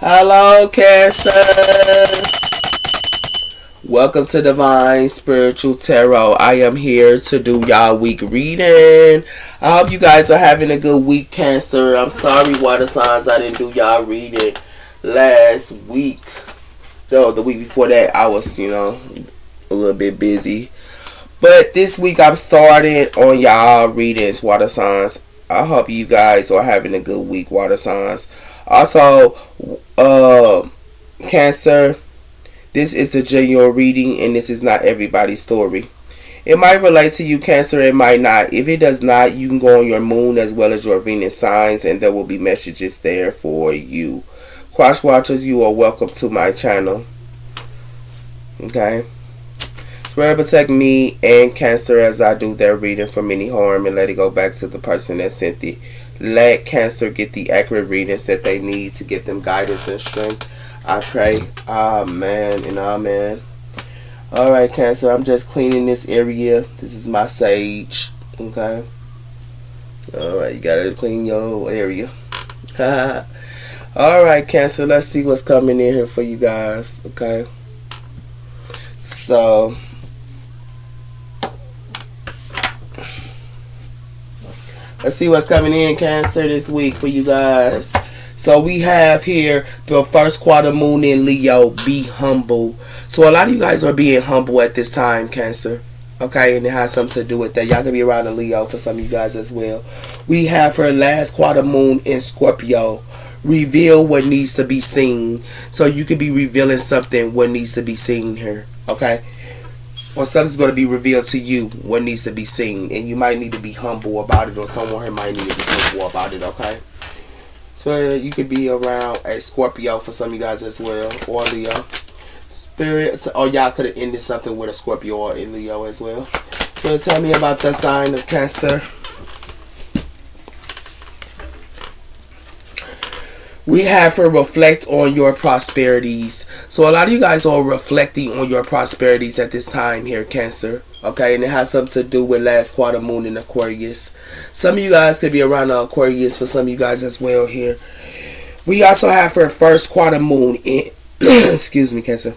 Hello, Cancer. Welcome to Divine Spiritual Tarot. I am here to do y'all week reading. I hope you guys are having a good week, Cancer. I'm sorry, water signs, I didn't do y'all reading last week. Though the week before that, I was, a little bit busy. But this week, I'm starting on y'all readings, water signs. I hope you guys are having a good week, water signs. Also, Cancer, this is a genuine reading and this is not everybody's story. It might relate to you, Cancer, it might not. If it does not, you can go on your moon as well as your Venus signs and there will be messages there for you. Cross watchers, you are welcome to my channel. Okay. Spirit protect me and Cancer as I do their reading from any harm and let it go back to the person that sent it. Let Cancer get the accurate readings that they need to give them guidance and strength. I pray. Amen and amen. Alright, Cancer, I'm just cleaning this area. This is my sage. Okay. Alright, you gotta clean your area. Alright, Cancer, let's see what's coming in here for you guys. Okay. So let's see what's coming in, Cancer, this week for you guys. So we have here the first quarter moon in Leo. Be humble. So a lot of you guys are being humble at this time, Cancer. Okay, and it has something to do with that. Y'all can be around in Leo for some of you guys as well. We have her last quarter moon in Scorpio. Reveal what needs to be seen. So you could be revealing something what needs to be seen here. Okay. Or something's going to be revealed to you what needs to be seen. And you might need to be humble about it. Or someone here might need to be humble about it. Okay. So you could be around a Scorpio for some of you guys as well. Or Leo. Spirit. Or y'all could have ended something with a Scorpio or in Leo as well. So tell me about the sign of Cancer. We have her reflect on your prosperities. So a lot of you guys are reflecting on your prosperities at this time here, Cancer. Okay, and it has something to do with last quarter moon in Aquarius. Some of you guys could be around Aquarius for some of you guys as well here. We also have her first quarter moon in excuse me, Cancer.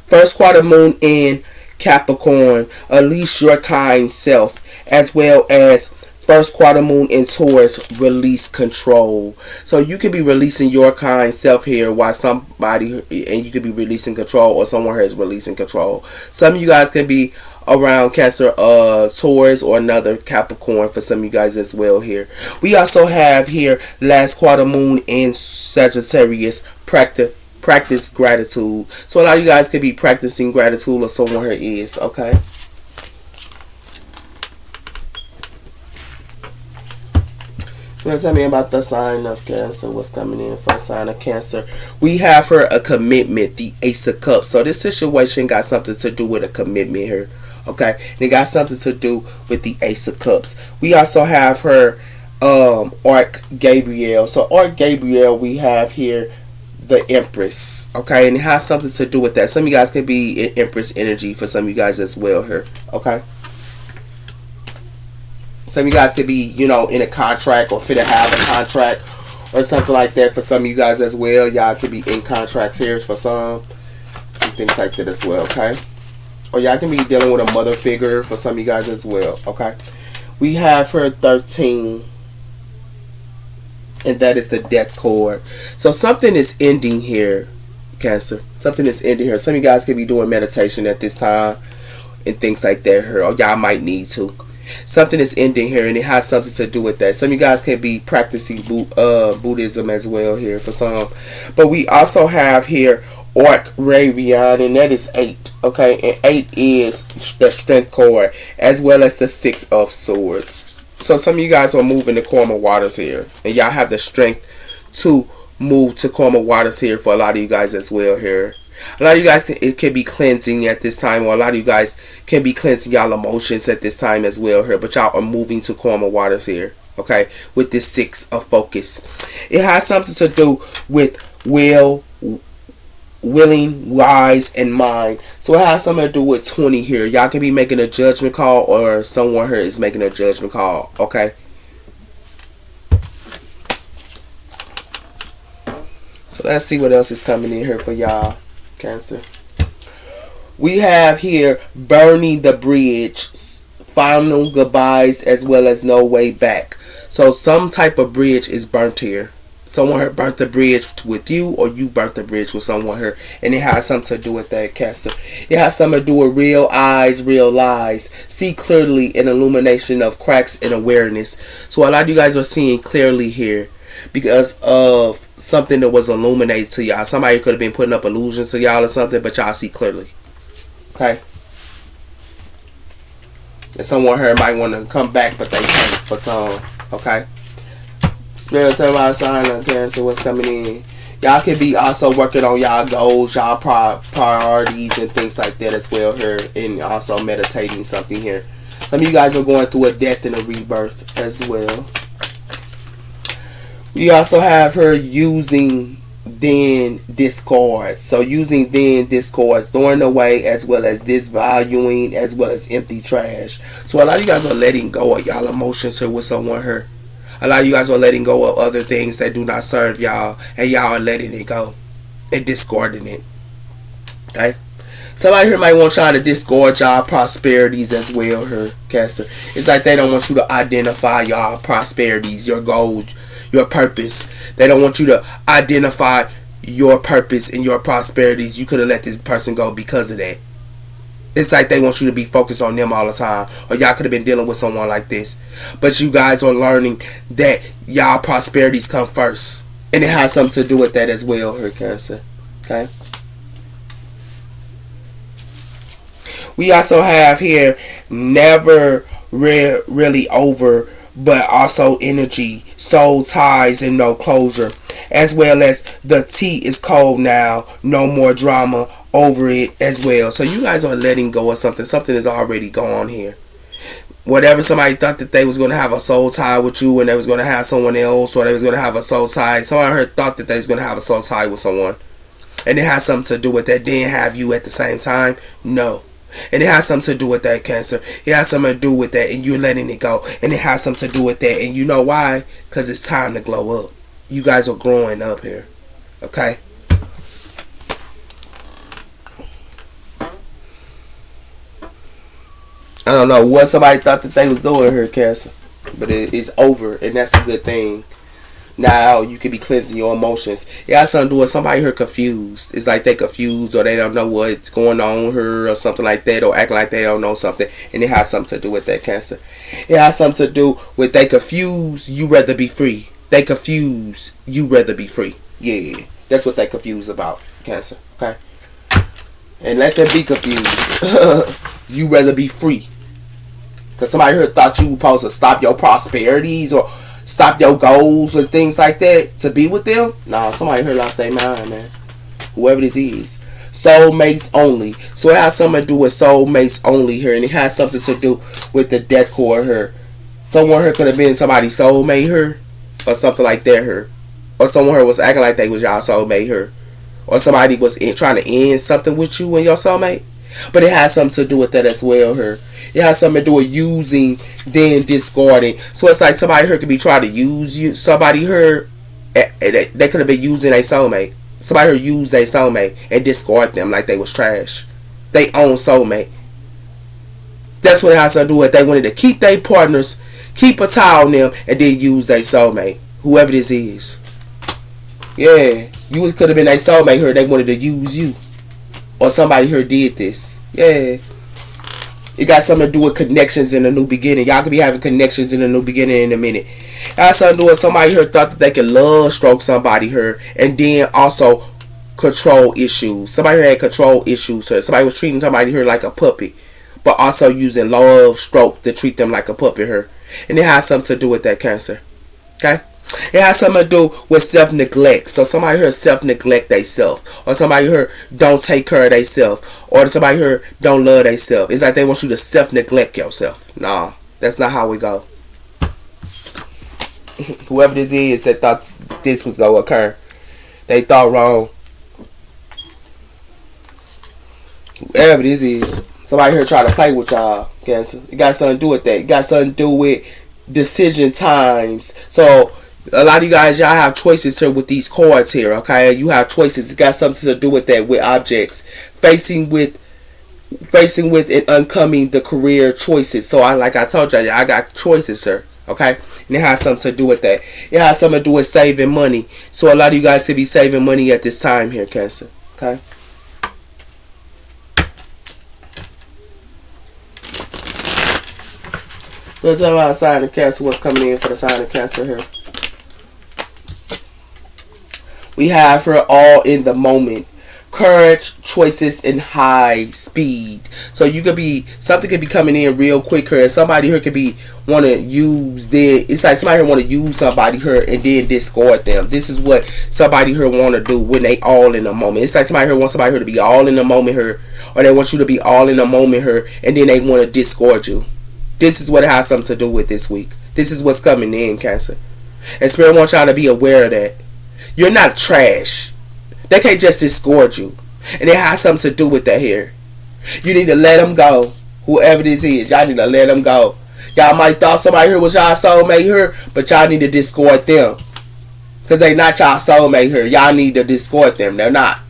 First quarter moon in Capricorn. Unleash your kind self, as well as first quarter moon in Taurus, release control. So you could be releasing your kind self here while somebody, and you could be releasing control, or someone here is releasing control. Some of you guys can be around Cancer, Taurus, or another Capricorn for some of you guys as well here. We also have here last quarter moon in Sagittarius, practice gratitude. So a lot of you guys could be practicing gratitude, or someone here is, okay? Tell me about the sign of Cancer. What's coming in for the sign of Cancer? We have her a commitment, the Ace of Cups. So this situation got something to do with a commitment here. Okay. And it got something to do with the Ace of Cups. We also have her Archangel. So Archangel, we have here the Empress. Okay. And it has something to do with that. Some of you guys can be in Empress energy for some of you guys as well here. Okay. Some of you guys could be, in a contract or fit to have a contract or something like that for some of you guys as well. Y'all could be in contracts here for some. And things like that as well, okay? Or y'all can be dealing with a mother figure for some of you guys as well, okay? We have her 13. And that is the Death Card. So something is ending here, Cancer. Something is ending here. Some of you guys could be doing meditation at this time and things like that here. Or y'all might need to. Something is ending here, and it has something to do with that. Some of you guys can be practicing Buddhism as well here for some. But we also have here Archangel, and that is 8. Okay, and 8 is the Strength card, as well as the 6 of Swords. So some of you guys are moving to calmer waters here, and y'all have the strength to move to calmer waters here for a lot of you guys as well here. A lot of you guys, it can be cleansing at this time, or a lot of you guys can be cleansing y'all emotions at this time as well here, but y'all are moving to calmer waters here, okay, with this 6 of focus. It has something to do with willing, wise, and mind. So it has something to do with 20 here. Y'all can be making a judgment call, or someone here is making a judgment call, okay? So let's see what else is coming in here for y'all, Cancer. We have here burning the bridge, final goodbyes, as well as no way back. So some type of bridge is burnt here. Someone here burnt the bridge with you, or you burnt the bridge with someone here, and it has something to do with that, Cancer. It has something to do with real eyes, real lies. See clearly an illumination of cracks in awareness. So a lot of you guys are seeing clearly here because of something that was illuminated to y'all. Somebody could have been putting up illusions to y'all or something, but y'all see clearly. Okay? And someone here might want to come back, but they for some. Okay? Spirit tell my sign of Cancer, what's coming in. Y'all can be also working on y'all goals, y'all priorities, and things like that as well here, and also meditating something here. Some of you guys are going through a death and a rebirth as well. We also have her using then discards. So using then discards, throwing away, as well as disvaluing, as well as empty trash. So a lot of you guys are letting go of y'all emotions here with someone here. A lot of you guys are letting go of other things that do not serve y'all, and y'all are letting it go and discarding it. Okay? Somebody here might want y'all to discard y'all prosperities as well here, Cancer. It's like they don't want you to identify y'all prosperities, your goals, your purpose. They don't want you to identify your purpose and your prosperities. You could have let this person go because of that. It's like they want you to be focused on them all the time. Or y'all could have been dealing with someone like this. But you guys are learning that y'all prosperities come first. And it has something to do with that as well, her Cancer. Okay? We also have here never really over, but also energy, soul ties, and no closure. As well as the tea is cold now, no more drama over it as well. So you guys are letting go of something. Something is already gone here. Whatever somebody thought that they was going to have a soul tie with you and they was going to have someone else, or they was going to have a soul tie. Someone heard thought that they was going to have a soul tie with someone. And it has something to do with that. Didn't have you at the same time. No. And it has something to do with that, Cancer. It has something to do with that, and you're letting it go. And it has something to do with that. And you know why? Because it's time to glow up. You guys are growing up here. Okay? I don't know what somebody thought that they was doing here, Cancer. But it's over, and that's a good thing. Now you can be cleansing your emotions. It has something to do with somebody here confused. It's like they confused, or they don't know what's going on here, or something like that, or acting like they don't know something. And it has something to do with that, Cancer. It has something to do with they confused, you rather be free. They confused, you rather be free. Yeah, that's what they confused about, Cancer. Okay? And let them be confused. You rather be free. Because somebody here thought you were supposed to stop your prosperities or stop your goals or things like that to be with them. Nah, somebody here lost their mind, man. Whoever this is. Soulmates only. So it has something to do with soulmates only here. And it has something to do with the death core here. Someone here could have been somebody's soulmate here. Or something like that here. Or someone here was acting like they was y'all soulmate here. Or somebody was trying to end something with you and your soulmate. But it has something to do with that as well here. It has something to do with using, then discarding. So it's like somebody here could be trying to use you. Somebody here, they could have been using a soulmate. Somebody here used their soulmate and discard them like they was trash. They own soulmate. That's what it has to do with. They wanted to keep their partners, keep a tie on them, and then use their soulmate. Whoever this is. Yeah. You could have been a soulmate here. They wanted to use you. Or somebody here did this. Yeah. It got something to do with connections in a new beginning. Y'all could be having connections in a new beginning in a minute. It has something to do with somebody here thought that they could love stroke somebody here. And then also control issues. Somebody here had control issues here. Somebody was treating somebody here like a puppy. But also using love stroke to treat them like a puppy here. And it has something to do with that, Cancer. Okay? It has something to do with self-neglect. So somebody here self-neglect themselves. Or somebody here don't take care of themselves. Or somebody here don't love themselves. It's like they want you to self-neglect yourself. Nah, that's not how we go. Whoever this is that thought this was going to occur, they thought wrong. Whoever this is, somebody here try to play with y'all, Cancer. It got something to do with that. It got something to do with decision times. So A lot of you guys, y'all have choices here with these cards here, okay? You have choices. It got something to do with that, with objects. Facing with and uncoming the career choices. So like I told y'all, I got choices, sir. Okay? And it has something to do with that. It has something to do with saving money. So a lot of you guys could be saving money at this time here, Cancer. Okay? Let's talk about sign of Cancer. What's coming in for the sign of Cancer here? We have her all in the moment. Courage, choices, and high speed. So you could be, something could be coming in real quick here, and somebody here could be want to use it's like somebody here want to use somebody here and then discard them. This is what somebody here want to do when they all in the moment. It's like somebody here wants somebody here to be all in the moment here, or they want you to be all in the moment here, and then they want to discard you. This is what it has something to do with this week. This is what's coming in, Cancer. And Spirit wants y'all to be aware of that. You're not trash. They can't just discord you. And it has something to do with that here. You need to let them go. Whoever this is, y'all need to let them go. Y'all might thought somebody here was y'all soulmate here, but y'all need to discord them. Because they not y'all soulmate here. Y'all need to discord them. They're not.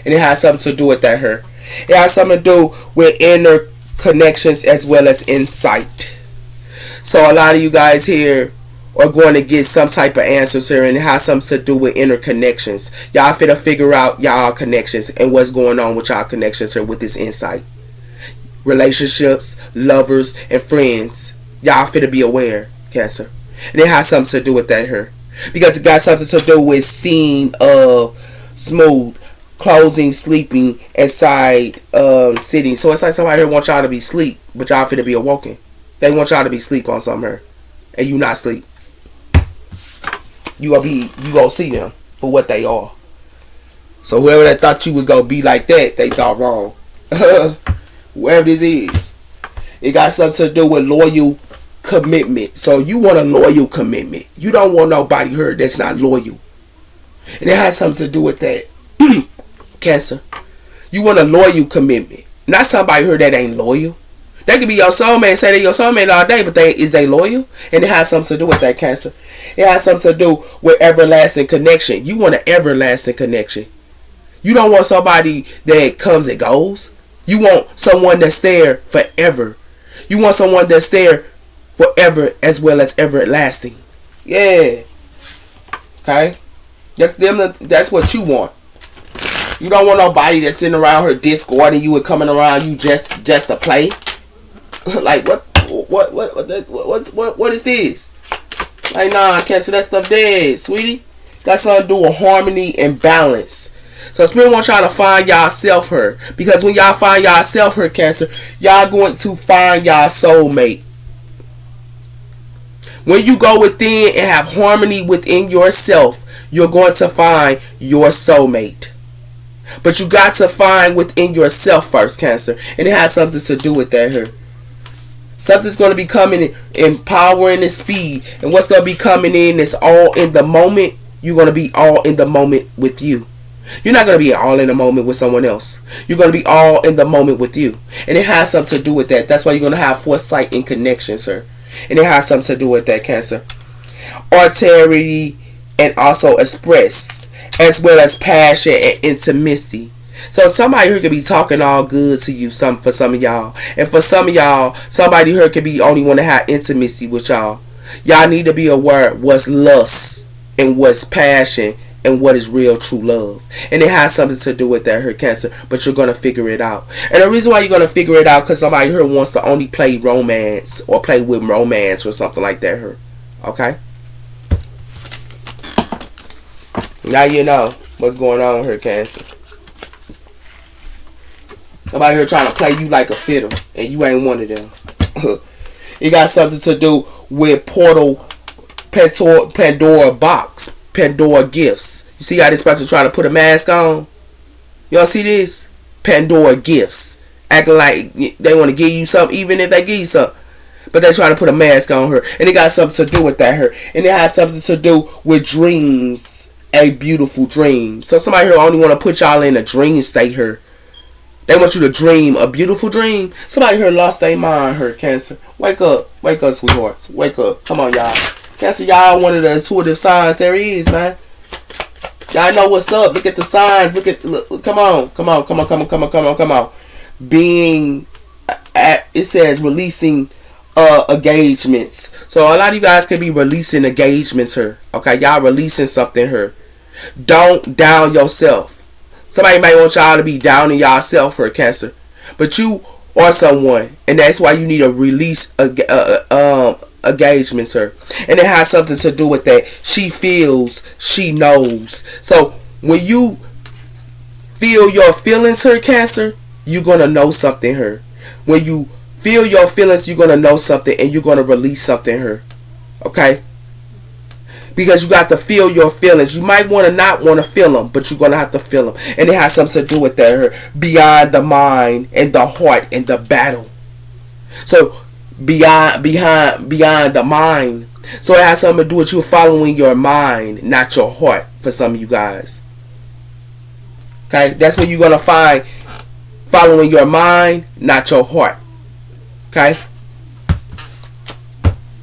And it has something to do with that here. It has something to do with inner connections as well as insight. So a lot of you guys here are going to get some type of answers here, and it has something to do with inner connections. Y'all finna figure out y'all connections and what's going on with y'all connections here with this insight. Relationships, lovers, and friends. Y'all finna be aware, Cancer. And it has something to do with that here. Because it got something to do with scene of smooth, closing, sleeping, inside sitting. So it's like somebody here wants y'all to be asleep, but y'all finna be awoken. They want y'all to be asleep on something here, and you not asleep. You gonna see them for what they are. So whoever that thought you was gonna be like that, they thought wrong. Whoever this is, it got something to do with loyal commitment. So you want a loyal commitment. You don't want nobody here that's not loyal. And it has something to do with that. Cancer. You want a loyal commitment. Not somebody here that ain't loyal. They could be your soulmate, say they're your soulmate all day, but is they loyal? And it has something to do with that, Cancer. It has something to do with everlasting connection. You want an everlasting connection. You don't want somebody that comes and goes. You want someone that's there forever. You want someone that's there forever as well as everlasting. Yeah. Okay? That's what you want. You don't want nobody that's sitting around here discarding you and coming around you just to play. Like what is this? Like nah, Cancer, that stuff dead, sweetie. Got something to do with harmony and balance. So Spirit wants y'all to find yourself here, because when y'all find yourself here, Cancer, y'all going to find y'all soulmate. When you go within and have harmony within yourself, you're going to find your soulmate. But you got to find within yourself first, Cancer, and it has something to do with that here. Something's going to be coming in power and in speed. And what's going to be coming in is all in the moment. You're going to be all in the moment with you. You're not going to be all in the moment with someone else. You're going to be all in the moment with you. And it has something to do with that. That's why you're going to have foresight and connection, sir. And it has something to do with that, Cancer. Authority and also express, as well as passion and intimacy. So somebody here could be talking all good to you, for some of y'all. And for some of y'all, somebody here could be only want to have intimacy with y'all. Y'all need to be aware what's lust and what's passion and what is real true love. And it has something to do with that here, Cancer. But you're going to figure it out. And the reason why you're going to figure it out, because somebody here wants to only play romance or play with romance or something like that here. Okay? Now you know what's going on here, Cancer. Somebody here trying to play you like a fiddle, and you ain't one of them. It got something to do with portal, Pandora box, Pandora gifts. You see how this person trying to put a mask on? Y'all see this? Pandora gifts. Acting like they want to give you something, even if they give you something. But they're trying to put a mask on her. And it got something to do with that her. And it has something to do with dreams. A beautiful dream. So somebody here only want to put y'all in a dream state here. They want you to dream a beautiful dream. Somebody here lost their mind here, Cancer. Wake up, sweethearts. Wake up. Come on, y'all. Cancer, y'all one of the intuitive signs there is, man. Y'all know what's up. Look at the signs. Look, come on. Being it says releasing engagements. So a lot of you guys can be releasing engagements here. Okay, y'all releasing something here. Don't down yourself. Somebody might want y'all to be downing yourself here, Cancer. But you are someone, and that's why you need to release engagements her, and it has something to do with that. She feels, she knows. So when you feel your feelings her, Cancer, you're gonna know something her. When you feel your feelings, you're gonna know something, and you're gonna release something her. Okay, because you got to feel your feelings. You might want to not want to feel them, but you're gonna have to feel them, and it has something to do with that her, beyond the mind and the heart and the battle. So beyond the mind. So it has something to do with you following your mind, not your heart, for some of you guys. Okay, that's what you're gonna find. Following your mind, not your heart. Okay,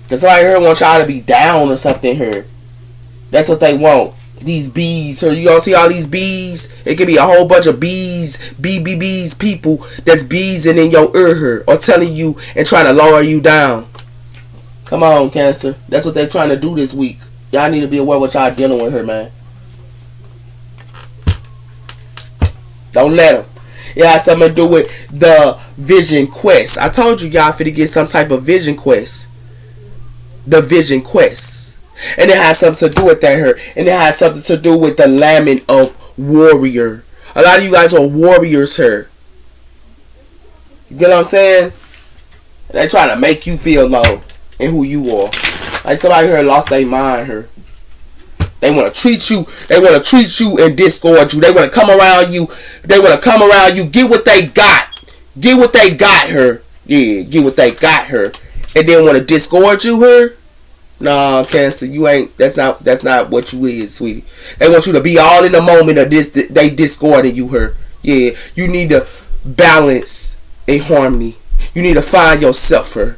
because somebody here wants y'all to be down or something here. That's what they want. These bees here, you gonna see all these bees. It could be a whole bunch of bees, people that's beesing in your ear here, or telling you and trying to lower you down. Come on, Cancer. That's what they're trying to do this week. Y'all need to be aware what y'all dealing with her, man. Don't let them. It has something to do with the vision quest. I told you y'all finna get some type of vision quest. The vision quest. And it has something to do with that here. And it has something to do with the lament of warrior. A lot of you guys are warriors here. You get what I'm saying? They trying to make you feel low in who you are. Like somebody here lost their mind here. They want to treat you. They want to treat you and discord you. They want to come around you. They want to come around you. Get what they got. Get what they got here. Yeah, get what they got here. And then want to discord you here. Nah, Cancer, you ain't. That's not what you is, sweetie. They want you to be all in the moment of this. They discording you here. Yeah, you need to balance in harmony. You need to find yourself here.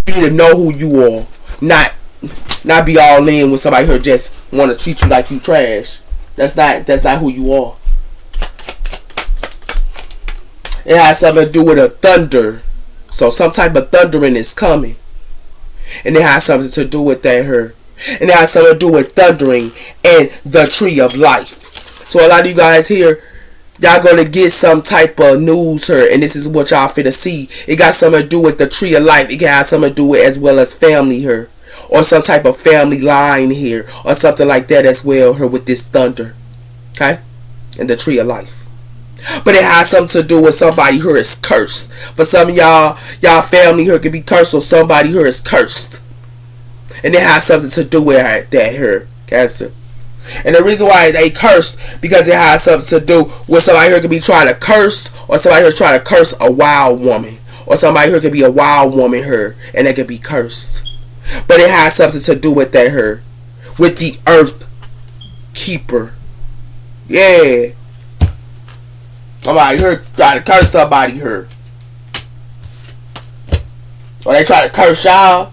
You need to know who you are. Not be all in with somebody who just want to treat you like you trash. That's not who you are. It has something to do with a thunder. So some type of thundering is coming. And it has something to do with that here. And it has something to do with thundering and the tree of life. So a lot of you guys here, y'all gonna get some type of news here, and this is what y'all finna see. It got something to do with the tree of life. It got something to do with as well as family here, or some type of family line here, or something like that as well here with this thunder. Okay, and the tree of life. But it has something to do with somebody who is cursed. For some of y'all family here could be cursed, or somebody who is cursed. And it has something to do with that here, Cancer. And the reason why they curse, because it has something to do with somebody here could be trying to curse, or somebody here trying to curse a wild woman. Or somebody here could be a wild woman here, and they could be cursed. But it has something to do with that here. With the earth keeper. Yeah. Somebody here try to curse somebody here. Or they try to curse y'all.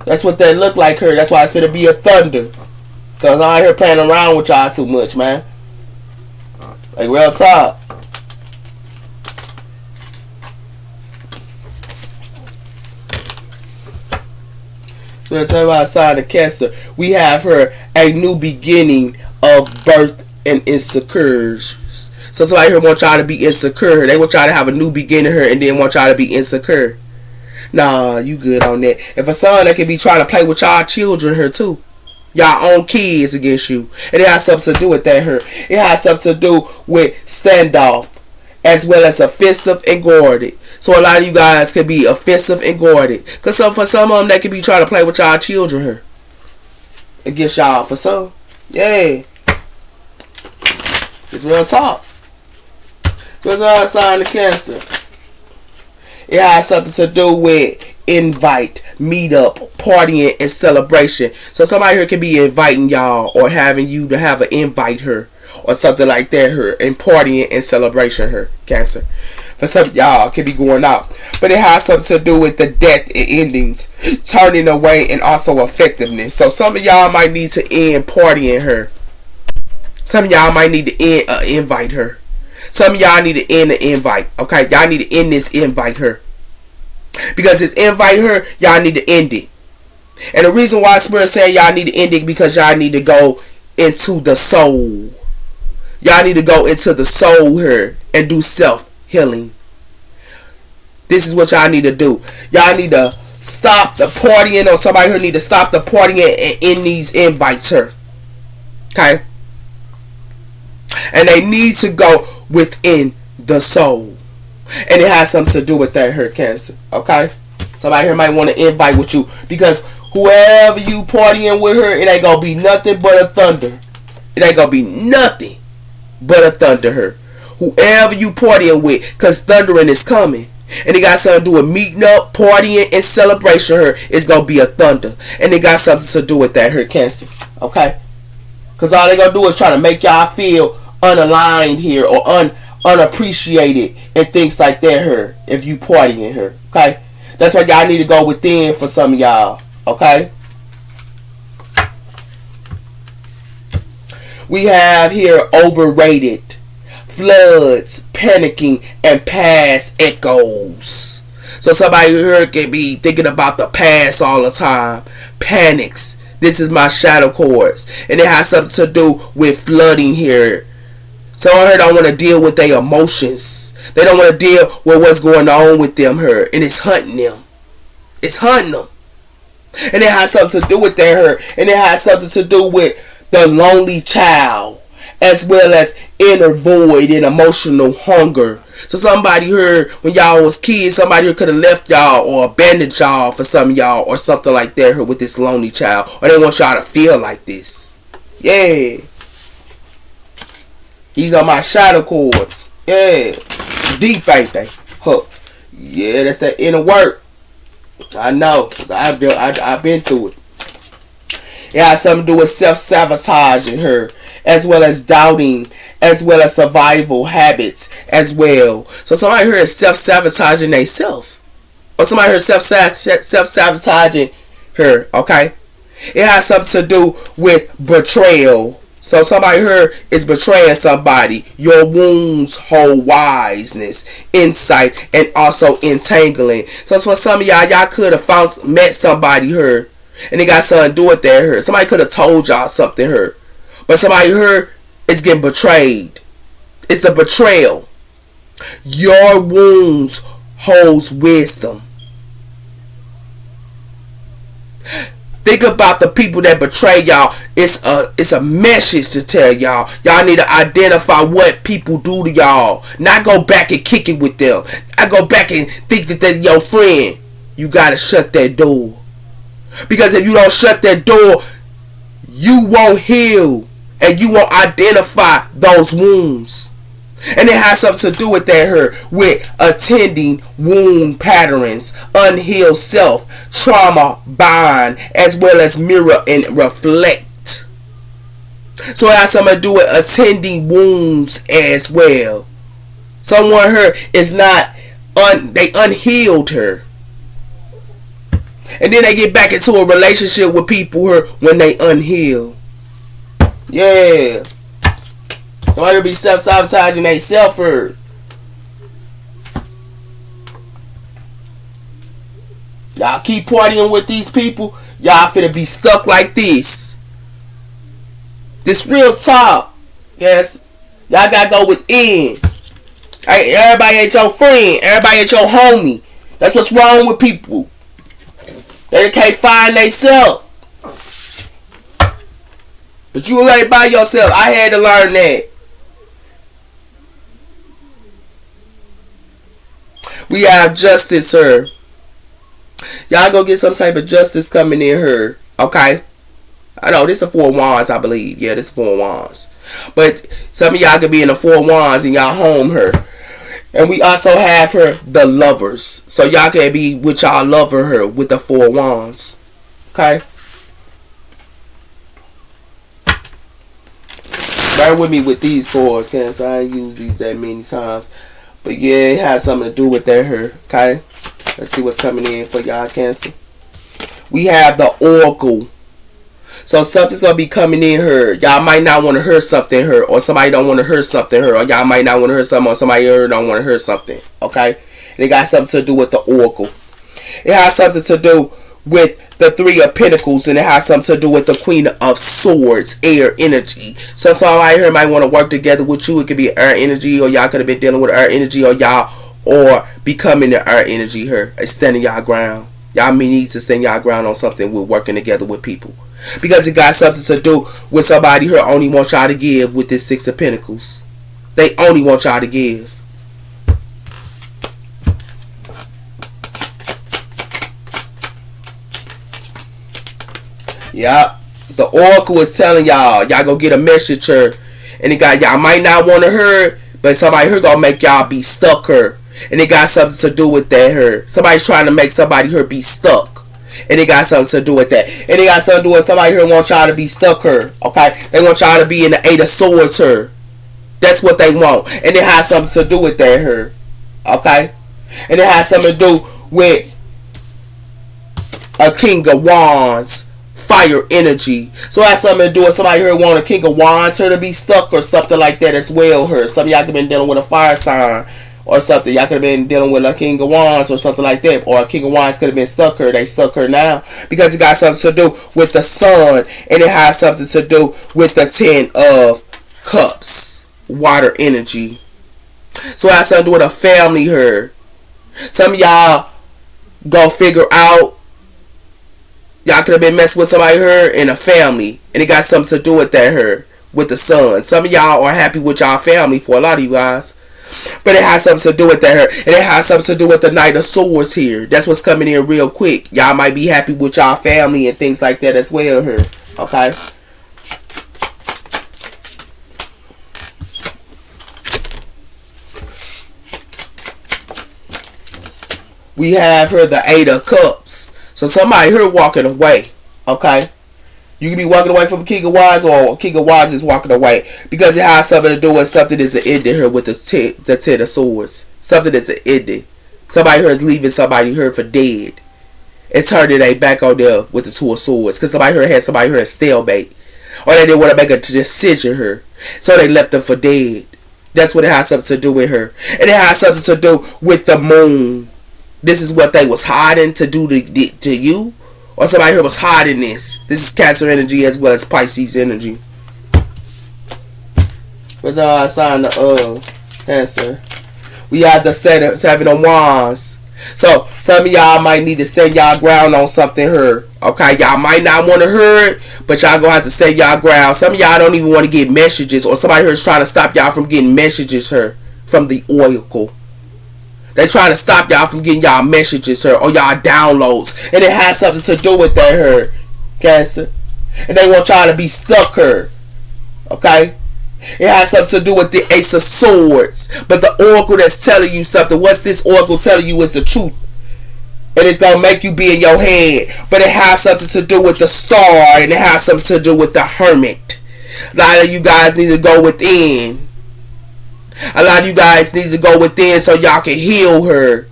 That's what they look like here. That's why it's going to be a thunder. Because I'm out here playing around with y'all too much, man. Like real talk. So let's talk about sign of Cancer. We have her a new beginning of birth and insecurities. So somebody here want y'all to be insecure. They want y'all to have a new beginning here and then want y'all to be insecure. Nah, you good on that. If a son that can be trying to play with y'all children here too. Y'all own kids against you. And it has something to do with that here. It has something to do with standoff. As well as offensive and guarded. So a lot of you guys can be offensive and guarded. Because for some of them, they can be trying to play with y'all children here. Against y'all. For some. Yeah. It's real talk. What's our sign of Cancer? It has something to do with invite, meet up, partying, and celebration. So somebody here can be inviting y'all or having you to have an invite here or something like that here, and partying and celebration here, Cancer. For some of y'all can be going out. But it has something to do with the death and endings, turning away, and also effectiveness. So some of y'all might need to end partying her. Some of y'all might need to end invite her. Some of y'all need to end the invite. Okay, y'all need to end this invite her. Because this invite her, y'all need to end it. And the reason why Spirit saying y'all need to end it because y'all need to go into the soul. Y'all need to go into the soul here and do self-healing. This is what y'all need to do. Y'all need to stop the partying, or somebody here need to stop the partying and end these invites here. Okay? And they need to go within the soul. And it has something to do with that here, Cancer. Okay? Somebody here might want to invite with you. Because whoever you partying with her, it ain't going to be nothing but a thunder. It ain't going to be nothing but a thunder her. Whoever you partying with, because thundering is coming. And it got something to do with meeting up, partying, and celebration her. It's going to be a thunder. And it got something to do with that here, Cancer. Okay? Because all they going to do is try to make y'all feel unaligned here or unappreciated and things like that here if you partying her. Okay? That's why y'all need to go within for some of y'all. Okay? We have here overrated, floods, panicking, and past echoes. So somebody here can be thinking about the past all the time. Panics. This is my shadow chords. And it has something to do with flooding here. Someone here don't want to deal with their emotions. They don't want to deal with what's going on with them here. And it's hunting them. It's hunting them. And it has something to do with that here. And it has something to do with the lonely child, as well as inner void and emotional hunger. So somebody here, when y'all was kids, somebody here could have left y'all or abandoned y'all for some of y'all or something like that here with this lonely child. Or they want y'all to feel like this. Yeah. These are my shadow chords. Yeah. Deep, ain't they? Huh. Yeah, that's that inner work. I know. I've been through it. It has something to do with self-sabotaging her, as well as doubting, as well as survival habits as well. So somebody here is self-sabotaging themselves. Or somebody here is self-sabotaging her, okay? It has something to do with betrayal. So somebody here is betraying somebody. Your wounds hold wiseness, insight, and also entangling. So for some of y'all could have met somebody here, and it got something to do with that here. Somebody could have told y'all something here. But somebody here is getting betrayed. It's the betrayal. Your wounds holds wisdom. Think about the people that betray y'all. It's a message to tell y'all. Y'all need to identify what people do to y'all. Not go back and kick it with them. I go back and think that they're your friend. You gotta shut that door. Because if you don't shut that door, you won't heal. And you won't identify those wounds. And it has something to do with that here. With attending wound patterns, unhealed self, trauma bind, as well as mirror and reflect. So it has something to do with attending wounds as well. Someone here is not, they unhealed her. And then they get back into a relationship with people here when they unheal. Yeah. Somebody be self-sabotaging themselves here. Y'all keep partying with these people, y'all finna be stuck like this. This real talk. Yes. Y'all gotta go within. Hey, everybody ain't your friend. Everybody ain't your homie. That's what's wrong with people. They can't find themselves. But you ain't by yourself. I had to learn that. We have justice here. Y'all go get some type of justice coming in here. Okay? I know this is 4 wands, I believe. Yeah, this is 4 wands. But some of y'all could be in the 4 wands in y'all home here. And we also have her the lovers. So y'all can be with y'all lover her with the 4 wands. Okay? Bear with me with these cards, because I ain't used these that many times. But yeah, it has something to do with that her. Okay, let's see what's coming in for y'all, Cancer. We have the Oracle. So something's gonna be coming in her. Y'all might not want to hear something her, or somebody don't want to hear something her, or y'all might not want to hear something, or somebody don't want to hear something. Okay, and it got something to do with the Oracle. It has something to do with the Three of Pentacles, and it has something to do with the Queen of Swords, air energy. So somebody here might want to work together with you. It could be air energy, or y'all could have been dealing with air energy, or y'all, or becoming the air energy here, extending y'all ground. Y'all may need to stand y'all ground on something with working together with people. Because it got something to do with somebody here only wants y'all to give with this Six of Pentacles. They only want y'all to give. Yeah, the Oracle is telling y'all go get a message here, and it got y'all might not want to hear it, but somebody here gonna make y'all be stuck here, and it got something to do with that here. Somebody's trying to make somebody here be stuck, and it got something to do with that, and it got something to do with somebody here wants y'all to be stuck here. Okay, they want y'all to be in the Eight of Swords here. That's what they want, and it has something to do with that here. Okay, and it has something to do with a King of Wands. Fire energy. So it has something to do with somebody here want a King of Wands her to be stuck or something like that as well her. Some of y'all could have been dealing with a fire sign or something. Y'all could have been dealing with a King of Wands or something like that. Or a King of Wands could have been stuck her. They stuck her now. Because it got something to do with the Sun. And it has something to do with the Ten of Cups. Water energy. So it has something to do with a family here. Some of y'all go figure out y'all could have been messing with somebody here in a family, and it got something to do with that here with the Sun. Some of y'all are happy with y'all family for a lot of you guys, but it has something to do with that here, and it has something to do with the Knight of Swords here. That's what's coming in real quick. Y'all might be happy with y'all family and things like that as well here. Okay. We have here the Eight of Cups. So somebody here walking away, okay? You can be walking away from a King of Wands, or King of Wands is walking away because it has something to do with something that's an ending here with the Ten of Swords. Something that's an ending. Somebody here is leaving somebody here for dead. It's turning their back on them with the Two of Swords because somebody here had somebody here in stalemate, or they didn't want to make a decision here, so they left them for dead. That's what it has something to do with her, and it has something to do with the Moon. This is what they was hiding to do to you. Or somebody here was hiding this. This is Cancer energy as well as Pisces energy. What's our sign of Cancer? We have the Seven of Wands. So some of y'all might need to stand y'all ground on something here. Okay, y'all might not want to hear it, but y'all gonna have to stand y'all ground. Some of y'all don't even want to get messages, or somebody here is trying to stop y'all from getting messages here from the Oracle. They're trying to stop y'all from getting y'all messages here or y'all downloads. And it has something to do with that here, Cancer. And they want y'all to be stuck here. Okay? It has something to do with the Ace of Swords. But the Oracle that's telling you something, what's this Oracle telling you is the truth. And it's going to make you be in your head. But it has something to do with the Star. And it has something to do with the Hermit. A lot of you guys need to go within. A lot of you guys need to go within so y'all can heal her.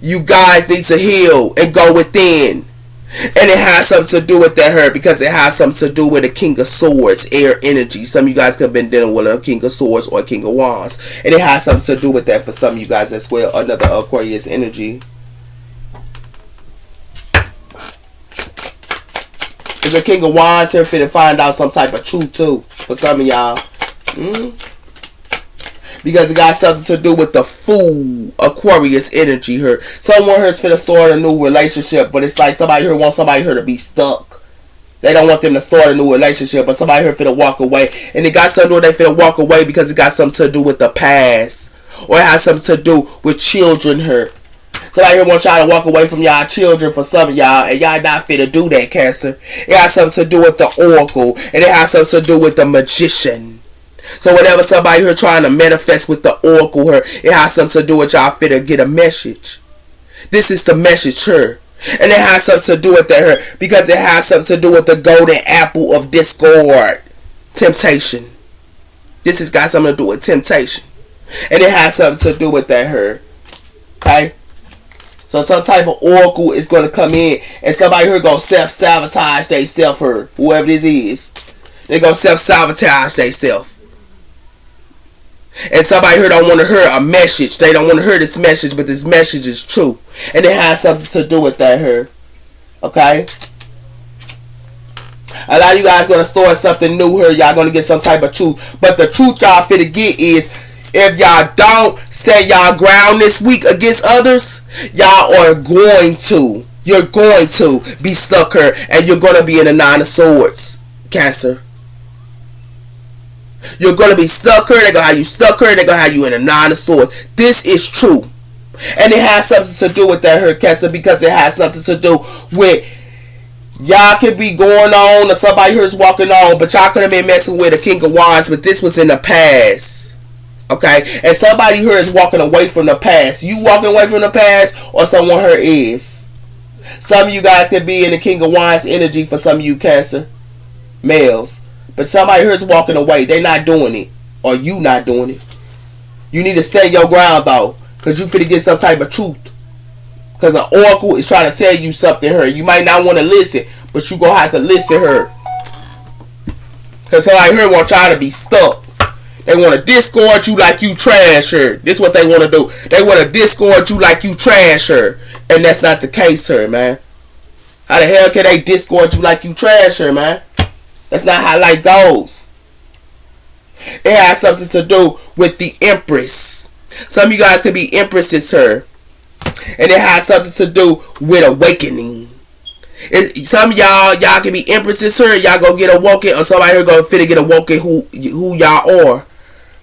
You guys need to heal and go within. And it has something to do with that her because it has something to do with a King of Swords, air energy. Some of you guys could have been dealing with a King of Swords or a King of Wands. And it has something to do with that for some of you guys as well. Another Aquarius energy. There's a King of Wands here for to find out some type of truth too for some of y'all. Because it got something to do with the Fool, Aquarius energy here. Someone here's finna start a new relationship, but it's like somebody here wants somebody here to be stuck. They don't want them to start a new relationship, but somebody here finna walk away. And it got something to do with they finna walk away because it got something to do with the past. Or it has something to do with children here. Somebody here wants y'all to walk away from y'all children for some of y'all, and y'all not finna do that, Cancer. It has something to do with the Oracle, and it has something to do with the Magician. So whenever somebody here trying to manifest with the Oracle here, it has something to do with y'all finna get a message. This is the message here. And it has something to do with that here because it has something to do with the golden apple of discord. Temptation. This has got something to do with temptation. And it has something to do with that here. Okay? So some type of oracle is going to come in, and somebody here going to self-sabotage theyself here. Whoever this is. They going to self-sabotage theyself. And somebody here don't want to hear a message. They don't want to hear this message, but this message is true. And it has something to do with that here. Okay? A lot of you guys going to start something new here. Y'all going to get some type of truth. But the truth y'all finna get is, if y'all don't stand y'all ground this week against others, y'all are going to. You're going to be stuck here. And you're going to be in the 9 of Swords, Cancer. You're going to be stuck here. They're going to have you stuck here. They're going to have you in the 9 of Swords. This is true. And it has something to do with that here, Cancer, because it has something to do with y'all could be going on or somebody here's walking on, but y'all could have been messing with a King of Wands, but this was in the past. Okay, and somebody here is walking away from the past. You walking away from the past, or someone here is. Some of you guys could be in the King of Wands energy for some of you Cancer males, but somebody here is walking away. They not doing it, or you not doing it. You need to stand your ground though, because you finna get some type of truth. Because the oracle is trying to tell you something here. You might not want to listen, but you gonna have to listen here. Because somebody here want y'all to be stuck. They want to discord you like you trash her. This is what they want to do. They want to discord you like you trash her. And that's not the case here, man. How the hell can they discord you like you trash her, man? That's not how life goes. It has something to do with the Empress. Some of you guys could be Empresses here. And it has something to do with awakening. Some of y'all can be Empresses here. Y'all gonna get awoken, or somebody here gonna finna get awoken who y'all are.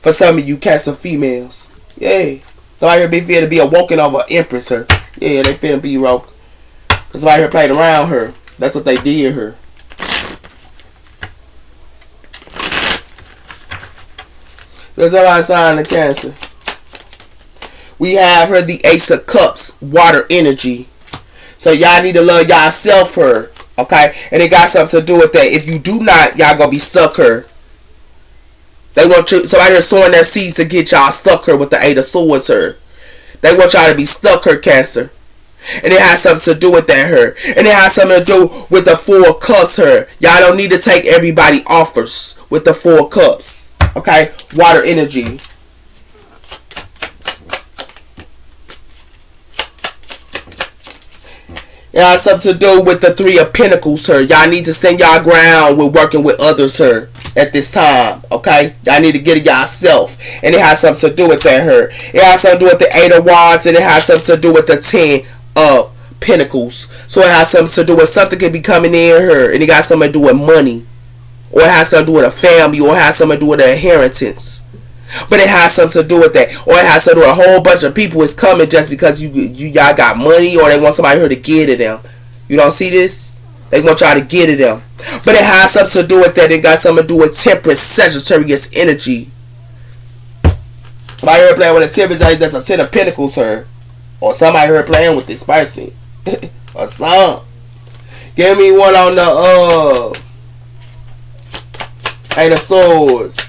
For some of you Cancer females. Yeah. Somebody here be finna be awoken over Empress here. Yeah, they finna be woke. Cause somebody here played around her. That's what they did her. There's a lot of sign of Cancer. We have her the Ace of Cups, water energy. So y'all need to love y'allself her. Okay? And it got something to do with that. If you do not, y'all gonna be stuck her. They want you, somebody here sowing their seeds to get y'all stuck her with the 8 of Swords her. They want y'all to be stuck her, Cancer. And it has something to do with that her. And it has something to do with the 4 of Cups her. Y'all don't need to take everybody offers with the 4 of Cups. Okay? Water energy. It has something to do with the 3 of Pentacles her. Y'all need to stand y'all ground with working with others her at this time. Okay? Y'all need to get it yourself. And it has something to do with that her. It has something to do with the 8 of Wands, and it has something to do with the 10 of Pentacles. So it has something to do with something could be coming in her, and it got something to do with money. Or it has something to do with a family, or it has something to do with an inheritance. But it has something to do with that. Or it has something to do with a whole bunch of people is coming just because y'all got money, or they want somebody here to get to them. You don't see this? They want y'all to get to them. But it has something to do with that. It got something to do with Temperance, Sagittarius energy. Somebody here playing with a Temperance, that's a 10 of Pentacles her. Or somebody here playing with this person. Or some. Give me one on the 8 of Swords.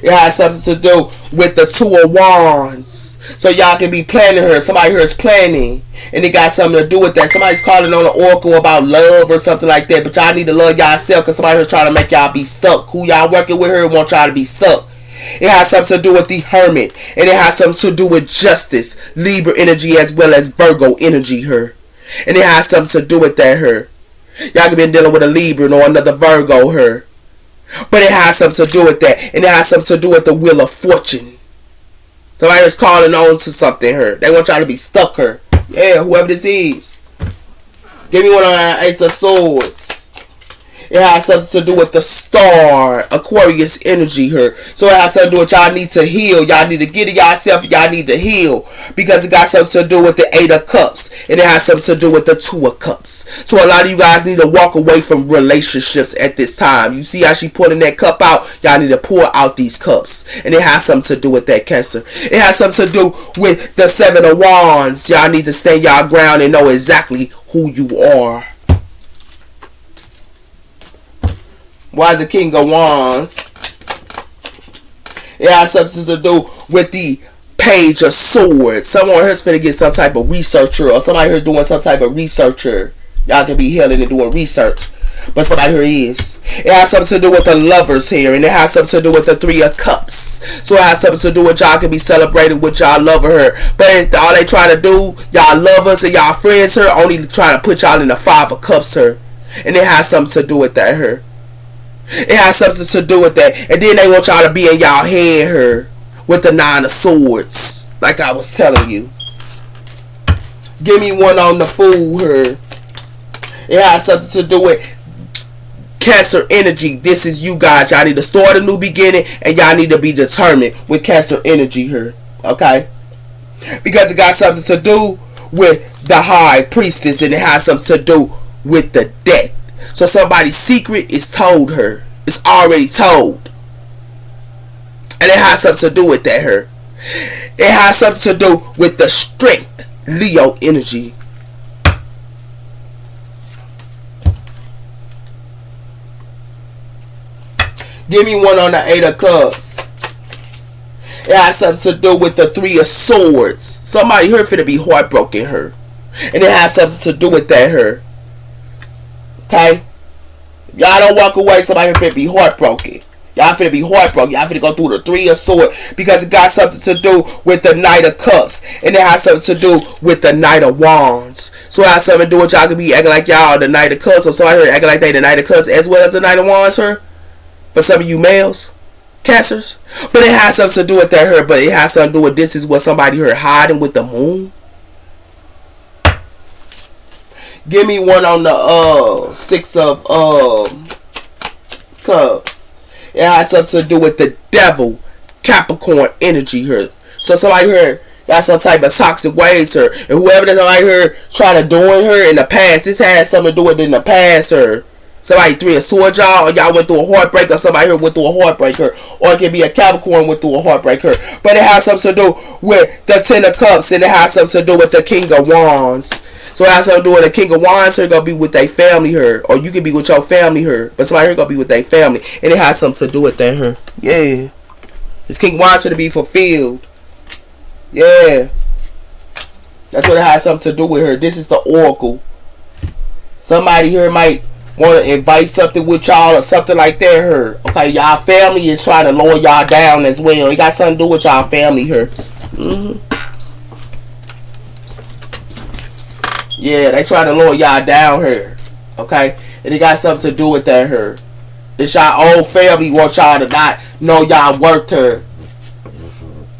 It has something to do with the 2 of Wands. So y'all can be planning her. Somebody here is planning. And it got something to do with that. Somebody's calling on the oracle about love or something like that. But y'all need to love y'allself, because somebody here trying to make y'all be stuck. Who y'all working with her want y'all to be stuck. It has something to do with the Hermit. And it has something to do with justice. Libra energy as well as Virgo energy her. And it has something to do with that her. Y'all can be dealing with a Libra or another Virgo her. But it has something to do with that. And it has something to do with the Wheel of Fortune. Somebody is calling on to something here. They want y'all to be stuck here. Yeah, whoever this is. Give me one on that Ace of Swords. It has something to do with the Star, Aquarius energy here. So it has something to do with y'all need to heal. Y'all need to get it yourself. Y'all need to heal. Because it got something to do with the 8 of Cups. And it has something to do with the 2 of Cups. So a lot of you guys need to walk away from relationships at this time. You see how she pulling that cup out? Y'all need to pour out these cups. And it has something to do with that, Cancer. It has something to do with the 7 of Wands. Y'all need to stand y'all ground and know exactly who you are. Why the King of Wands? It has something to do with the Page of Swords. Someone here's finna get some type of researcher, or somebody here doing some type of researcher. Y'all can be healing and doing research, but somebody here is. It has something to do with the Lovers here, and it has something to do with the Three of Cups. So it has something to do with y'all can be celebrating with y'all lover her. But all they trying to do, y'all lovers and y'all friends her, only trying to put y'all in the Five of Cups her. And it has something to do with that her. It has something to do with that. And then they want y'all to be in y'all head her with the Nine of Swords. Like I was telling you. Give me one on the Fool her. It has something to do with Cancer energy. This is you guys. Y'all need to start a new beginning, and y'all need to be determined with Cancer energy here. Okay? Because it got something to do with the High Priestess, and it has something to do with the death. So somebody's secret is told her. It's already told. And it has something to do with that her. It has something to do with the Strength. Leo energy. Give me one on the Eight of Cups. It has something to do with the Three of Swords. Somebody here finna be heartbroken her. And it has something to do with that her. Okay? Y'all don't walk away, somebody here finna be heartbroken. Y'all finna be heartbroken. Y'all finna go through the Three of Swords. Because it got something to do with the Knight of Cups. And it has something to do with the Knight of Wands. So it has something to do with y'all can be acting like y'all the Knight of Cups. So somebody here acting like they the Knight of Cups as well as the Knight of Wands her. For some of you males, Cancers. But it has something to do with that her. But it has something to do with this is what somebody here hiding with the moon. Give me one on the Six of Cups. It has something to do with the Devil, Capricorn energy here. So somebody here got some type of toxic ways her. And whoever that's somebody here trying to doing her in the past, this has something to do with it in the past her. Somebody Three of Swords y'all, or y'all went through a heartbreak, or somebody here went through a heartbreak her. Or it can be a Capricorn went through a heartbreak her. But it has something to do with the Ten of Cups, and it has something to do with the King of Wands. So it has something to do with the King of Wands here gonna be with their family here. Or you can be with your family here. But somebody here gonna be with their family. And it has something to do with that here. Yeah. This King of Wands to be fulfilled. Yeah. That's what it has something to do with her. This is the Oracle. Somebody here might want to invite something with y'all or something like that here. Okay, y'all family is trying to lower y'all down as well. It got something to do with y'all family here. Yeah, they try to lower y'all down here. Okay, and it got something to do with that here. It's y'all old family want y'all to not know y'all worth her.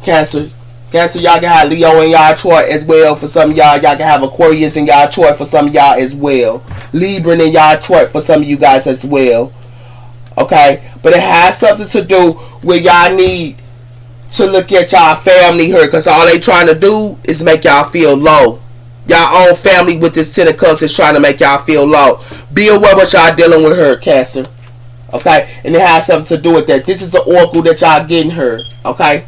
Cancer. Cancer, y'all can have Leo in y'all chart as well. For some of y'all, y'all can have Aquarius in y'all chart for some of y'all as well. Libra in y'all chart for some of you guys as well. Okay? But it has something to do with y'all need to look at y'all family here. Because all they trying to do is make y'all feel low. Y'all own family with this Ten of Cups is trying to make y'all feel low. Be aware what y'all dealing with her, Cancer. Okay? And it has something to do with that. This is the oracle that y'all getting her. Okay?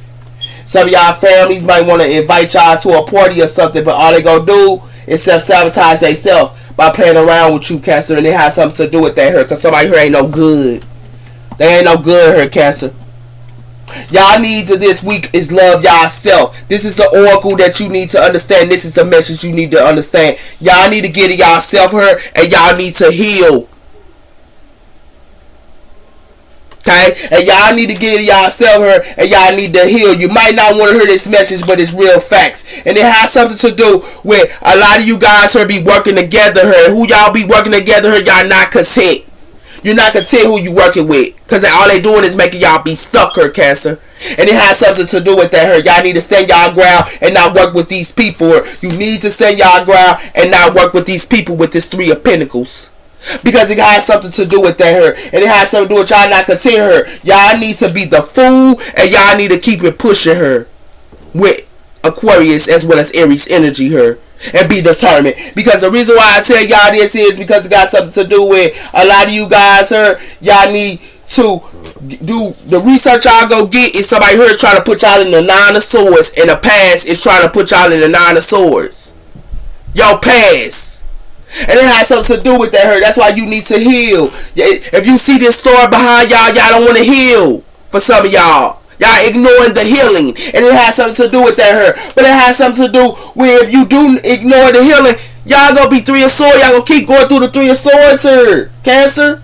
Some of y'all families might want to invite y'all to a party or something, but all they gonna do is self-sabotage themselves by playing around with you, Cancer, and it has something to do with that here, because somebody here ain't no good. They ain't no good here, Cancer. Y'all need to this week is love yourself. This is the oracle that you need to understand. This is the message you need to understand. Y'all need to get it yourself here, and y'all need to heal. Okay, and y'all need to get it yourself her, and y'all need to heal. You might not want to hear this message, but it's real facts, and it has something to do with a lot of you guys here be working together her. Who y'all be working together her? Y'all not content. You're not content who you working with, cause all they doing is making y'all be stuck her, Cancer. And it has something to do with that her. Y'all need to stand y'all ground and not work with these people. Or you need to stand y'all ground and not work with these people with this Three of Pentacles. Because it has something to do with that her. And it has something to do with y'all not consider her. Y'all need to be the fool. And y'all need to keep it pushing her. With Aquarius as well as Aries energy her. And be determined. Because the reason why I tell y'all this is because it got something to do with a lot of you guys her. Y'all need to do the research y'all go get. Is somebody here is trying to put y'all in the Nine of Swords. And the past is trying to put y'all in the Nine of Swords. Your past. And it has something to do with that her. That's why you need to heal. If you see this story behind y'all, y'all don't want to heal. For some of y'all y'all ignoring the healing. And it has something to do with that her. But it has something to do with if you do ignore the healing, y'all gonna be 3 of swords. Y'all gonna keep going through the 3 of swords, sir. Cancer.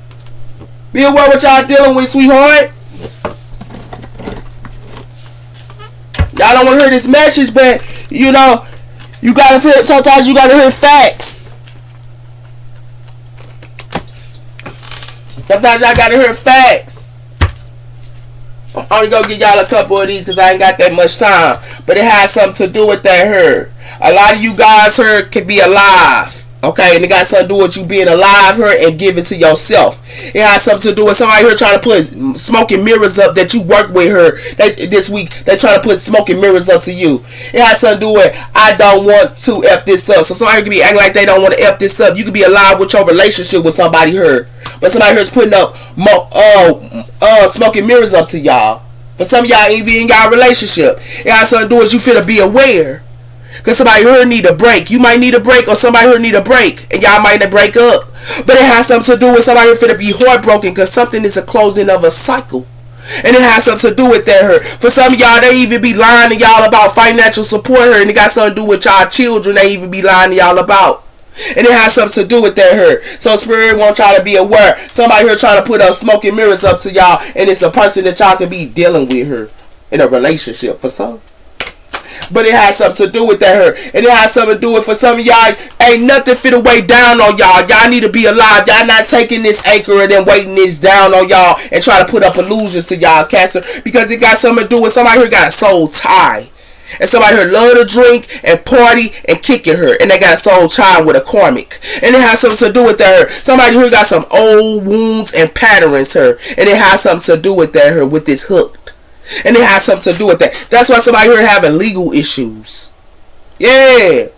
Be aware what y'all dealing with, sweetheart. Y'all don't want to hear this message, but you know, you gotta feel. Sometimes you gotta hear facts. Sometimes y'all gotta hear facts. I'm only gonna give y'all a couple of these because I ain't got that much time. But it has something to do with that her. A lot of you guys here can be alive. Okay, and it got something to do with you being alive here and giving to yourself. It has something to do with somebody here trying to put smoking mirrors up that you work with her this week. They trying to put smoking mirrors up to you. It has something to do with I don't want to F this up. So somebody can be acting like they don't want to F this up. You could be alive with your relationship with somebody here. But somebody here is putting up smoking mirrors up to y'all. But some of y'all ain't even in y'all relationship. It has something to do with you finna be aware. Because somebody here need a break. You might need a break or somebody here need a break. And y'all might not break up. But it has something to do with somebody here finna be heartbroken because something is a closing of a cycle. And it has something to do with that her. For some of y'all, they even be lying to y'all about financial support her. And it got something to do with y'all children they even be lying to y'all about. And it has something to do with that her. So Spirit want y'all to be aware. Somebody here trying to put up smoking mirrors up to y'all. And it's a person that y'all can be dealing with her in a relationship for some. But it has something to do with that her. And it has something to do with for some of y'all. Ain't nothing fit a way down on y'all. Y'all need to be alive. Y'all not taking this anchor and then weighting this down on y'all and trying to put up illusions to y'all, Cancer. Because it got something to do with somebody here got a soul tie. And somebody here love to drink and party and kick at her. And they got a soul tie with a karmic. And it has something to do with that her. Somebody here got some old wounds and patterns her. And it has something to do with that her with this hook. And it has something to do with that. That's why somebody here having legal issues. Yeah.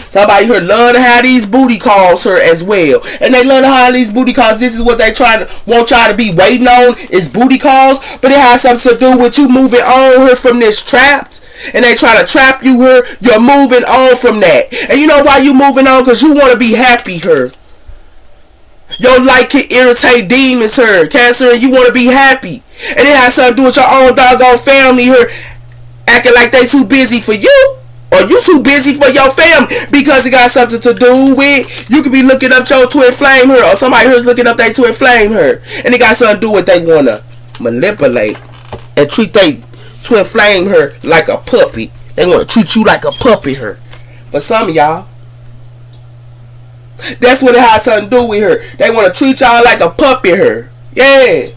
Somebody here love to have these booty calls her as well. And they love to have these booty calls. This is what they trying to want y'all to be waiting on is booty calls. But it has something to do with you moving on her from this trapped. And they trying to trap you her. You're moving on from that. And you know why you moving on? Because you want to be happy her. Your light can irritate demons her, Cancer, and you want to be happy. And it has something to do with your own doggone family here acting like they too busy for you. Or you too busy for your family. Because it got something to do with you could be looking up your twin flame her. Or somebody here's looking up their twin flame her. And it got something to do with they want to manipulate and treat they twin flame her like a puppy. They want to treat you like a puppy her. For some of y'all. That's what it has something to do with her. They want to treat y'all like a puppy her. Yeah.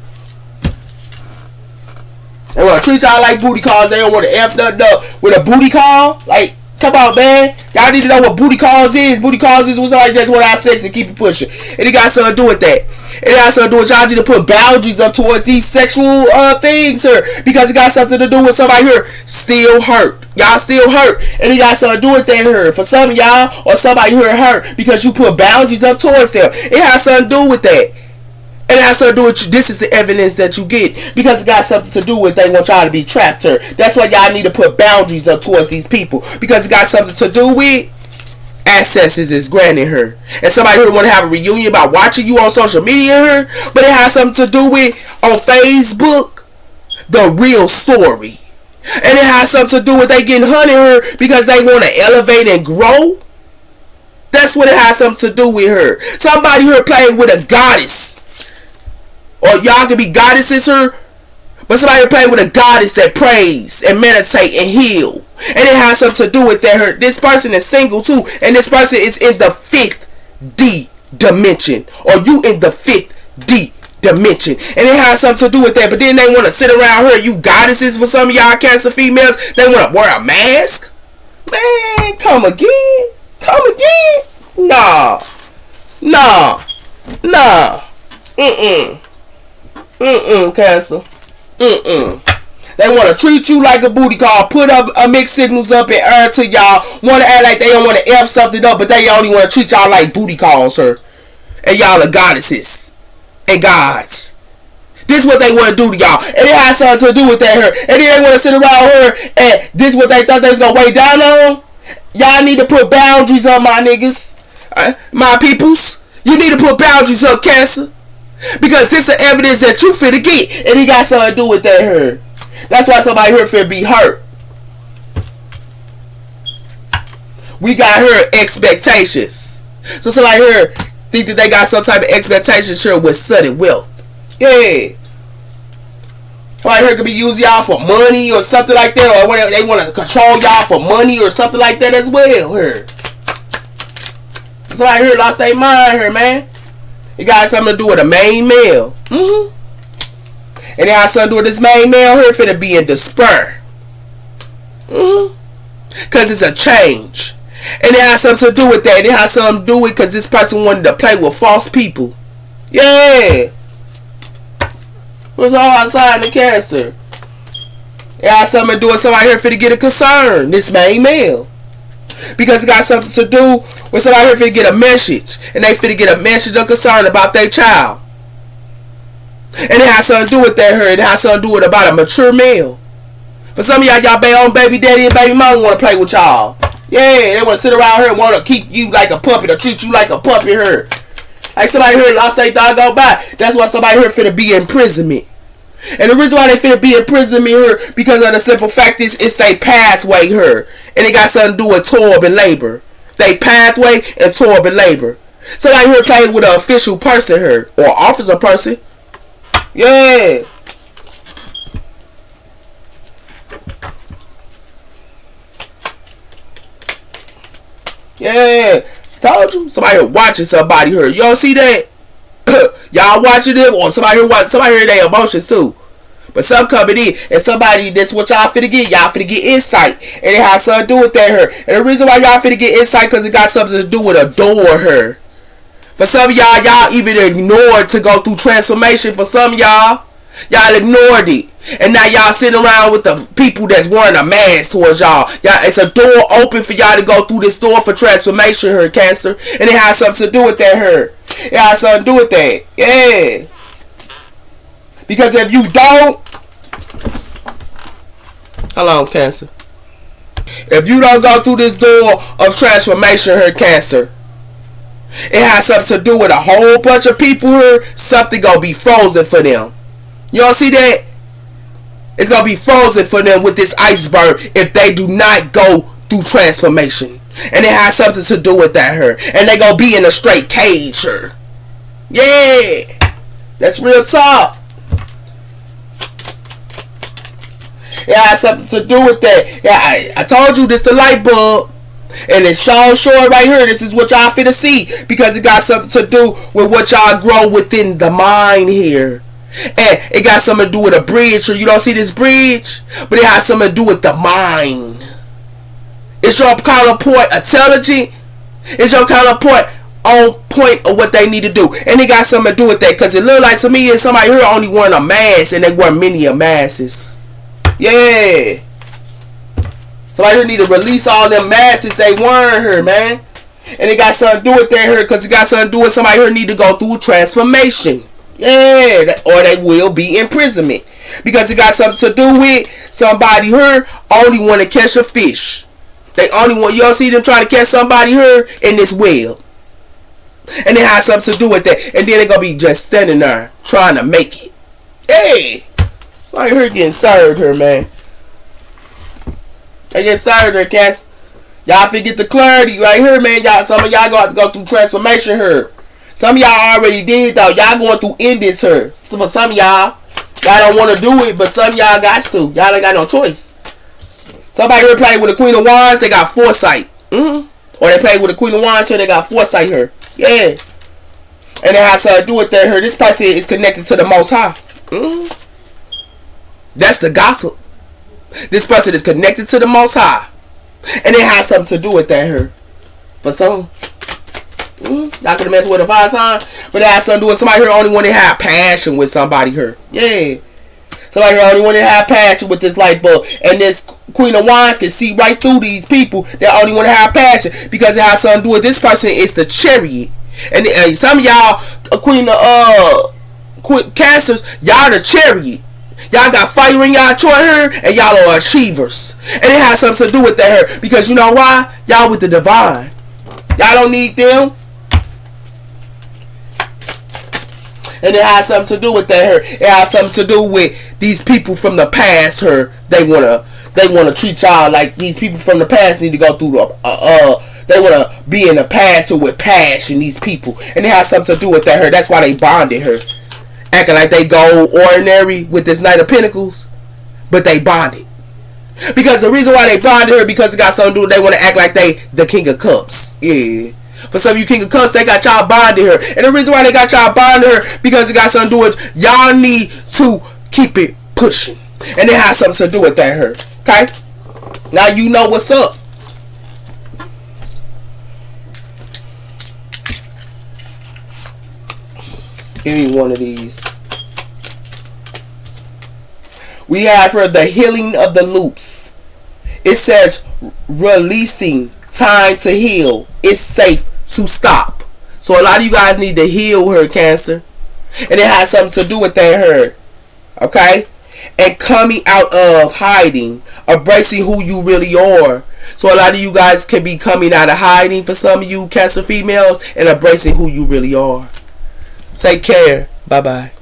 They want to treat y'all like booty calls. They don't want to F nothing up with a booty call. Like, come on, man. Y'all need to know what booty calls is. Booty calls is when somebody just want to have sex and keep it pushing. And it got something to do with that. It has something to do with y'all need to put boundaries up towards these sexual things here. Because it got something to do with somebody here still hurt. Y'all still hurt. And it got something to do with that here. For some of y'all or somebody here hurt because you put boundaries up towards them. It has something to do with that. And it has something to do with you. This is the evidence that you get. Because it got something to do with they want y'all to be trapped here. That's why y'all need to put boundaries up towards these people. Because it got something to do with accesses is granted her. And somebody here want to have a reunion about watching you on social media here. But it has something to do with on Facebook the real story. And it has something to do with they getting hunted her because they want to elevate and grow. That's what it has something to do with her. Somebody here playing with a goddess. Or y'all can be goddesses here. But somebody playing with a goddess that prays and meditate and heal. And it has something to do with that her. This person is single too. And this person is in the 5th D dimension. Or you in the 5th D dimension. And it has something to do with that. But then they want to sit around here. You goddesses for some of y'all Cancer females. They want to wear a mask. Man, come again. Come again. Nah. Nah. Nah. Cancer. They want to treat you like a booty call. Put up mixed signals up in air to y'all. Want to act like they don't want to F something up. But they only want to treat y'all like booty calls, sir. And y'all are goddesses. And gods. This is what they want to do to y'all. And it has something to do with that her. And they want to sit around her. And this is what they thought they was going to weigh down on. Y'all need to put boundaries on my niggas. My peoples. You need to put boundaries up, Cancer. Because this is evidence that you finna get. And it got something to do with that her. That's why somebody here finna be hurt. We got her expectations. So somebody here think that they got some type of expectations here with sudden wealth. Yeah. Somebody here could be using y'all for money or something like that. Or whatever. They want to control y'all for money or something like that as well. Here. Somebody here lost their mind here, man. It got something to do with a main male. And it has something to do with this main male here finna be in despair. Because it's a change. And it has something to do with that. It has something to do with because this person wanted to play with false people. Yeah. What's all outside the Cancer? It has something to do with somebody here finna get a concern. This main male. Because it got something to do with somebody here finna get a message. And they finna get a message of concern about their child. And it has something to do with that her. It has something to do with about a mature male. For some of y'all own baby daddy and baby mama want to play with y'all. Yeah, they want to sit around here and want to keep you like a puppet or treat you like a puppet here. Like somebody here lost their doggone by. That's why somebody here finna be in imprisonment. And the reason why they finna be in imprisonment here, because of the simple fact is it's a pathway here. And it got something to do with toil and labor. They pathway and toil and labor. Somebody here played with an official person here. Or officer person. Yeah. Yeah. Told you. Somebody here watching somebody here. Y'all see that? Y'all watching them? Or somebody here their emotions too. But some coming in and somebody that's what y'all finna get. Y'all finna get insight. And it has something to do with that her. And the reason why y'all finna get insight because it got something to do with a door her. For some of y'all even ignored to go through transformation. For some of y'all ignored it. And now y'all sitting around with the people that's wearing a mask towards y'all. It's a door open for y'all to go through this door for transformation her, Cancer. And it has something to do with that her. It has something to do with that. Yeah. Because if you don't, hold on, Cancer. If you don't go through this door of transformation here, Cancer, it has something to do with a whole bunch of people here. Something gonna be frozen for them. You don't see that? It's gonna be frozen for them with this iceberg if they do not go through transformation. And it has something to do with that her. And they gonna be in a straight cage her. Yeah. That's real talk. It has something to do with that. Yeah, I told you this the light bulb. And it's shown short right here. This is what y'all finna see. Because it got something to do with what y'all grow within the mind here. And it got something to do with a bridge. Or you don't see this bridge. But it has something to do with the mind. Is your counterpart intelligent? Is your counterpart on point of what they need to do? And it got something to do with that. Because it look like to me is somebody here only wearing a mask. And they wear many a masses. Yeah. Somebody here need to release all them masses they wearing here, man. And it got something to do with that here. Because it got something to do with somebody here need to go through transformation. Yeah. Or they will be imprisonment. Because it got something to do with somebody here only want to catch a fish. They only want, you don't see them trying to catch somebody here in this well. And it has something to do with that. And then they're going to be just standing there trying to make it. Hey. I heard getting served here, man. I get served here, cats. Y'all forget the clarity right here, man. Some of y'all gonna have to go through transformation here. Some of y'all already did, though. Y'all going through endings here. For some of y'all don't want to do it, but some of y'all got to. Y'all ain't got no choice. Somebody here played with the Queen of Wands, they got foresight. Or they played with the Queen of Wands here, they got foresight here. Yeah. And it has to do with that here. This person is connected to the Most High. That's the gossip. This person is connected to the Most High. And it has something to do with that here. For some. Not gonna mess with a fire sign. But it has something to do with somebody here only want to have passion with somebody here. Yeah. Somebody here only want to have passion with this light bulb. And this Queen of Wands can see right through these people that only want to have passion. Because it has something to do with this person. It's the Chariot. And some of y'all, Cancers, y'all the Chariot. Y'all got fire in y'all chart here, and y'all are achievers. And it has something to do with that here. Because you know why? Y'all with the divine. Y'all don't need them. And it has something to do with that her. It has something to do with these people from the past her. They wanna treat y'all like these people from the past need to go through the they wanna be in the past with passion, these people. And it has something to do with that her. That's why they bonded her. Acting like they go ordinary with this Knight of Pentacles. But they bonded. Because the reason why they bonded her, because it got something to do with they want to act like they the King of Cups. Yeah. For some of you King of Cups, they got y'all bonded her. And the reason why they got y'all bonded her, because it got something to do with y'all need to keep it pushing. And it has something to do with that her. Okay? Now you know what's up. Give me one of these. We have for the healing of the loops. It says releasing time to heal. It's safe to stop. So a lot of you guys need to heal her, Cancer. And it has something to do with that her. Okay? And coming out of hiding. Embracing who you really are. So a lot of you guys can be coming out of hiding for some of you Cancer females. And embracing who you really are. Take care. Bye-bye.